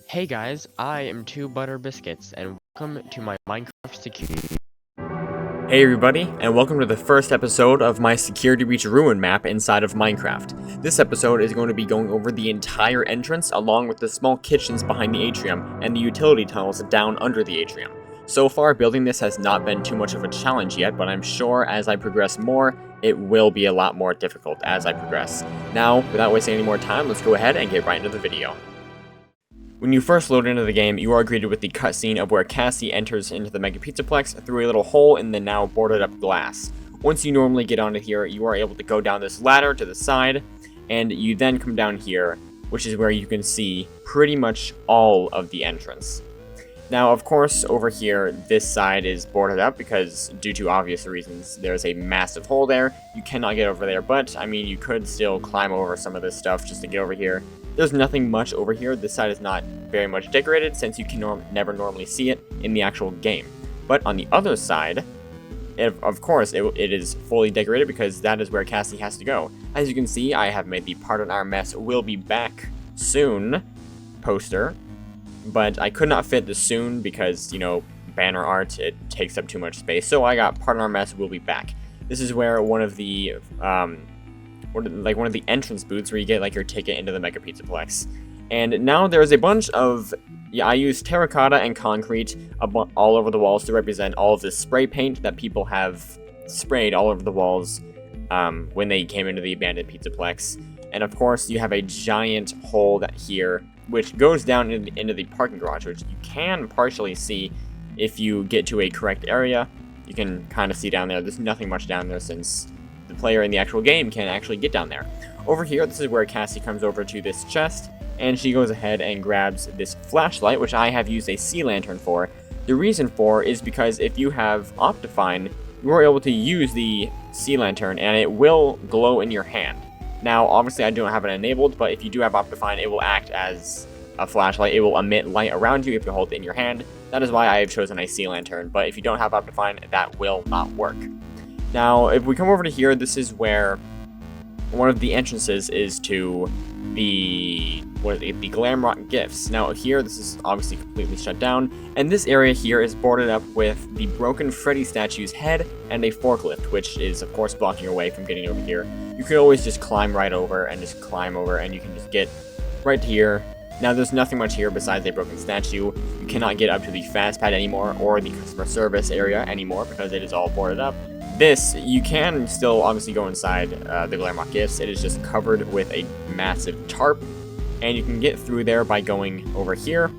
Hey guys, I am Two Butter Biscuits, and welcome to my Minecraft security. Hey everybody, and welcome to the first episode of my Security Breach Ruin map inside of Minecraft. This episode is going to be going over the entire entrance along with the small kitchens behind the atrium and the utility tunnels down under the atrium. So far, building this has not been too much of a challenge yet, but I'm sure as I progress more, it will be a lot more difficult as I progress. Now, without wasting any more time, let's go ahead and get right into the video. When you first load into the game, you are greeted with the cutscene of where Cassie enters into the Mega Pizzaplex through a little hole in the now boarded up glass. Once you normally get onto here, you are able to go down this ladder to the side, and you then come down here, which is where you can see pretty much all of the entrance. Now, of course, over here, this side is boarded up because, due to obvious reasons, there's a massive hole there. You cannot get over there, but, I mean, you could still climb over some of this stuff just to get over here. There's nothing much over here. This side is not very much decorated since you can never normally see it in the actual game. But on the other side, of course, it is fully decorated because that is where Cassie has to go. As you can see, I have made the Pardon Our Mess Will Be Back Soon poster, but I could not fit the soon because, you know, banner art, it takes up too much space. So I got Pardon Our Mess Will Be Back. This is where one of the one of the entrance booths where you get like your ticket into the Mega Pizzaplex. And now there's a bunch of, I used terracotta and concrete all over the walls to represent all of this spray paint that people have sprayed all over the walls when they came into the abandoned Pizzaplex. And of course you have a giant hole here which goes down into the parking garage, which you can partially see if you get to a correct area. You can kind of see down there. There's nothing much down there since the player in the actual game can actually get down there. Over here, this is where Cassie comes over to this chest, and she goes ahead and grabs this flashlight, which I have used a sea lantern for. The reason for is because if you have Optifine, you are able to use the sea lantern, and it will glow in your hand. Now, obviously, I don't have it enabled, but if you do have Optifine, it will act as a flashlight. It will emit light around you if you hold it in your hand. That is why I have chosen a sea lantern, but if you don't have Optifine, that will not work. Now, if we come over to here, this is where one of the entrances is to the Glamrock Gifts. Now here, this is obviously completely shut down, and this area here is boarded up with the broken Freddy statue's head and a forklift, which is of course blocking your way from getting over here. You could always just climb right over and you can just get right here. Now there's nothing much here besides a broken statue. You cannot get up to the fast pad anymore or the customer service area anymore because it is all boarded up. This, you can still obviously go inside the Glamrock Gifts. It is just covered with a massive tarp, and you can get through there by going over here.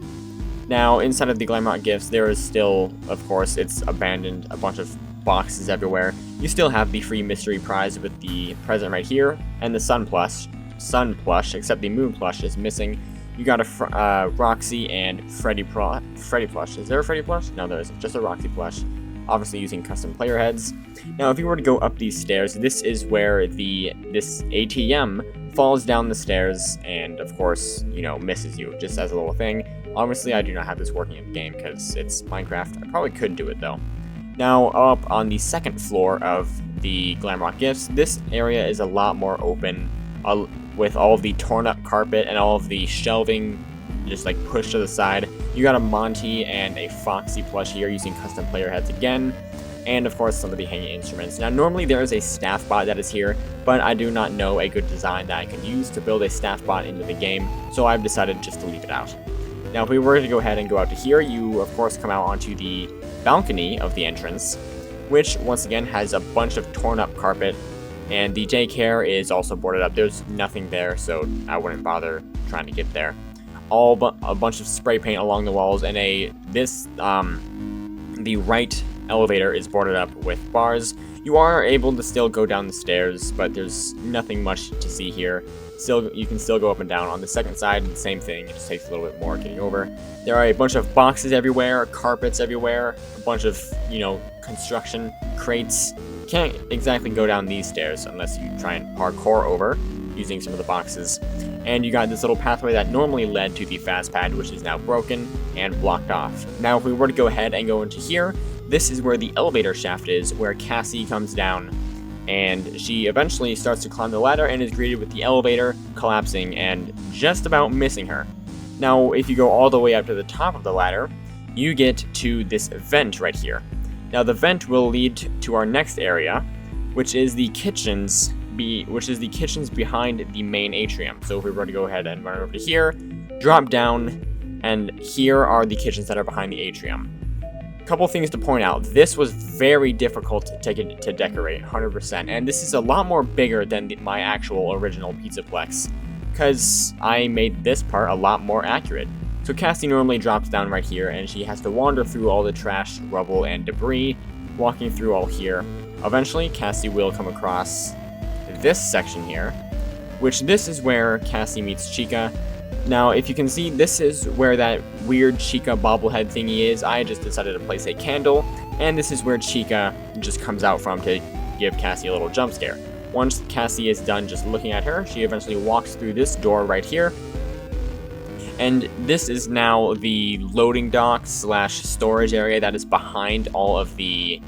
Now, inside of the Glamrock Gifts, there is still, of course, it's abandoned, a bunch of boxes everywhere. You still have the free mystery prize with the present right here, and the sun plush, except the moon plush is missing. You got a Roxy and Freddy plush. Is there a Freddy plush? No, there isn't, just a Roxy plush. Obviously using custom player heads. Now, if you were to go up these stairs, this is where this ATM falls down the stairs and, of course, you know, misses you, just as a little thing. Obviously, I do not have this working in the game because it's Minecraft. I probably could do it, though. Now, up on the second floor of the Glamrock Gifts, this area is a lot more open, with all of the torn up carpet and all of the shelving just like pushed to the side. You got a Monty and a Foxy plush here using custom player heads again, and of course some of the hanging instruments. Now normally there is a staff bot that is here, but I do not know a good design that I can use to build a staff bot into the game, so I've decided just to leave it out. Now if we were to go ahead and go out to here, you of course come out onto the balcony of the entrance, which once again has a bunch of torn up carpet, and the daycare is also boarded up. There's nothing there, so I wouldn't bother trying to get there. A bunch of spray paint along the walls, and the right elevator is boarded up with bars. You are able to still go down the stairs, but there's nothing much to see here. You can still go up and down. On the second side, the same thing. It just takes a little bit more getting over. There are a bunch of boxes everywhere, carpets everywhere, a bunch of, you know, construction crates. You can't exactly go down these stairs unless you try and parkour over using some of the boxes. And you got this little pathway that normally led to the fast pad, which is now broken and blocked off. Now if we were to go ahead and go into here, this is where the elevator shaft is, where Cassie comes down, and she eventually starts to climb the ladder and is greeted with the elevator collapsing and just about missing her. Now, if you go all the way up to the top of the ladder, you get to this vent right here. Now, the vent will lead to our next area, which is the kitchens behind the main atrium. So if we were to go ahead and run over to here, drop down, and here are the kitchens that are behind the atrium. Couple things to point out. This was very difficult to decorate, 100%, and this is a lot more bigger than my actual original Pizzaplex, because I made this part a lot more accurate. So Cassie normally drops down right here, and she has to wander through all the trash, rubble, and debris, walking through all here. Eventually, Cassie will come across this section here, which this is where Cassie meets Chica. Now, if you can see, this is where that weird Chica bobblehead thingy is. I just decided to place a candle, and this is where Chica just comes out from to give Cassie a little jump scare. Once Cassie is done just looking at her, she eventually walks through this door right here, and this is now the loading dock / storage area that is behind all of the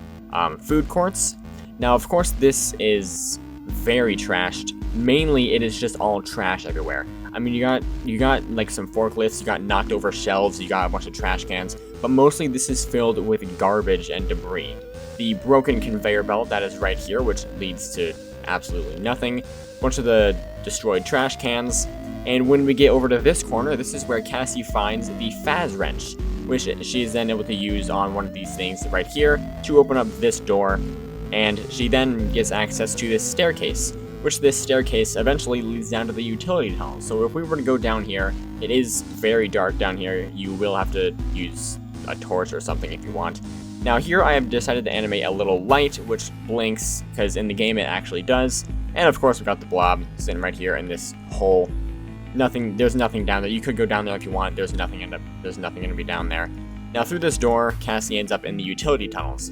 food courts. Now, of course, this is very trashed. Mainly, it is just all trash everywhere. I mean, you got like some forklifts, you got knocked over shelves, you got a bunch of trash cans, but mostly this is filled with garbage and debris. The broken conveyor belt that is right here, which leads to absolutely nothing, a bunch of the destroyed trash cans, and when we get over to this corner, this is where Cassie finds the Faz wrench, which she is then able to use on one of these things right here to open up this door, and she then gets access to this staircase, which this staircase eventually leads down to the utility tunnel. So if we were to go down here, it is very dark down here. You will have to use a torch or something if you want. Now here I have decided to animate a little light, which blinks, because in the game it actually does. And of course we got the blob sitting right here in this hole. There's nothing down there. You could go down there if you want. There's nothing gonna be down there. Now through this door, Cassie ends up in the utility tunnels.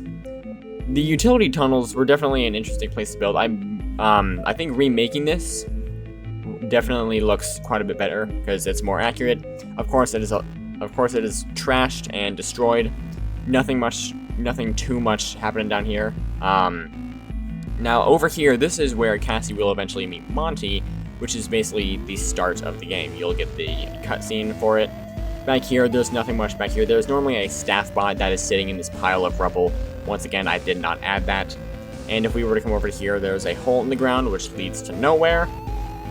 The utility tunnels were definitely an interesting place to build. I think remaking this definitely looks quite a bit better because it's more accurate. Of course, it is trashed and destroyed. Nothing too much happening down here. Now over here, this is where Cassie will eventually meet Monty, which is basically the start of the game. You'll get the cutscene for it. Back here, there's nothing much back here. There's normally a staff bot that is sitting in this pile of rubble. Once again, I did not add that. And if we were to come over here, there's a hole in the ground which leads to nowhere.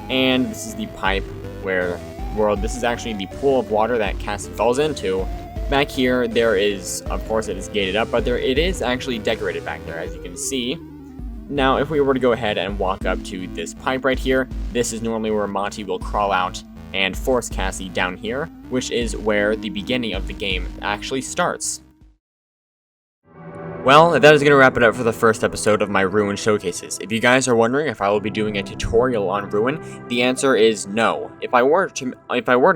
And this is the pipe this is actually the pool of water that Cassie falls into. Back here, there is, of course, it is gated up, but it is actually decorated back there, as you can see. Now, if we were to go ahead and walk up to this pipe right here, this is normally where Monty will crawl out and force Cassie down here, which is where the beginning of the game actually starts. Well, that is going to wrap it up for the first episode of my Ruin Showcases. If you guys are wondering if I will be doing a tutorial on Ruin, the answer is no. If I were to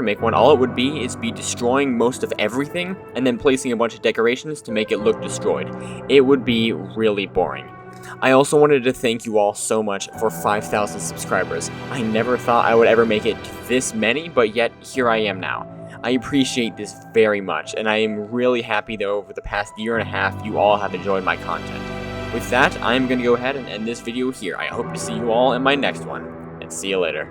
make one, all it would be is destroying most of everything and then placing a bunch of decorations to make it look destroyed. It would be really boring. I also wanted to thank you all so much for 5,000 subscribers. I never thought I would ever make it this many, but yet here I am now. I appreciate this very much, and I am really happy that over the past year and a half, you all have enjoyed my content. With that, I'm going to go ahead and end this video here. I hope to see you all in my next one, and see you later.